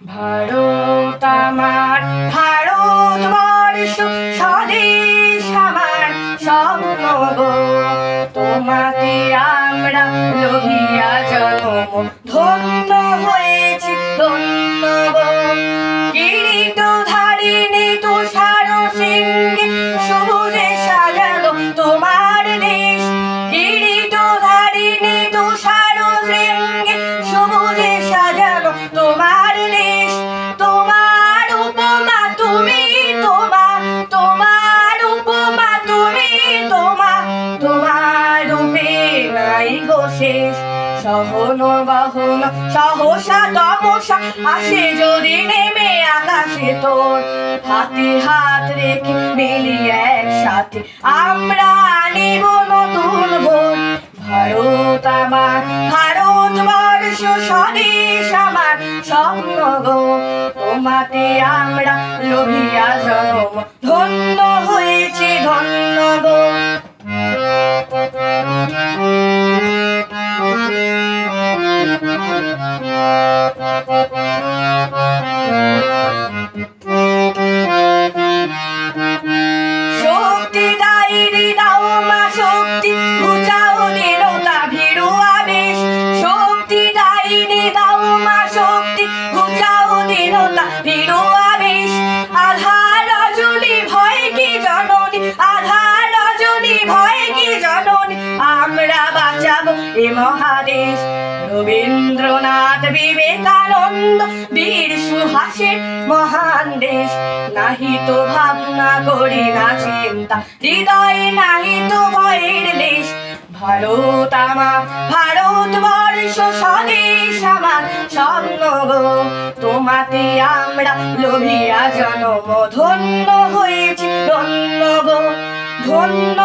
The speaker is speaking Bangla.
ভারত আমার ভারতবর্ষ স্বদেশ আমার স্বপ্ন গো। তোমাতে আমরা লোহিয়া জন্ম ধন্য হয়েছি ধন্য গো। কিরীট ধারিণী তুষার শৃঙ্গে সবুজে সাজালো তোমার দেশ। কিরীট ধারিণী তুষার শৃঙ্গে সবুজে সাজালো তোমার দেশ। তোমার উপমা তুমি তোমার উপমা তুমি তোমার রূপে নাই গো শেষ। সহন গহন সহসা তমসা আসে যদি নেমে আকাশে তোর। হাতে হাত রেখে মিলি একসাথে আমরা আনিব নতুন ভোর। ভারত আমার ভারতবর্ষ স্বদেশ আমার স্বপ্ন গো। তোমাতে আমরা লোভিয়া জন্ম ধন্য হয়েছি ধন্য গো। শক্তি দাইরি দাও মা শক্তি ঘুচাও দীনতা ভীরু আবেশ। শক্তি দাইরি দাও মা শক্তি ঘুচাও দীনতা ভীরু আবেশ। আধার রজনী ভয় কি জননী আধার রজনী ভয় কি জননী আমরা বাঁচাবো এ মহাদেশ। রবীন্দ্রনাথ বিবেকানন্দ বীর সুভাষের মহান দেশ। নাহি তো ভাবনা করি না চিন্তা হৃদয়ে নাহি তো ভয়ের দেশ। ভারত আমার ভারতবর্ষ স্বদেশ আমার স্বপ্ন গো। তোমাতে আমরা লোভিয়া জন্ম ধন্য হয়েছি ধন্য গো ধন্য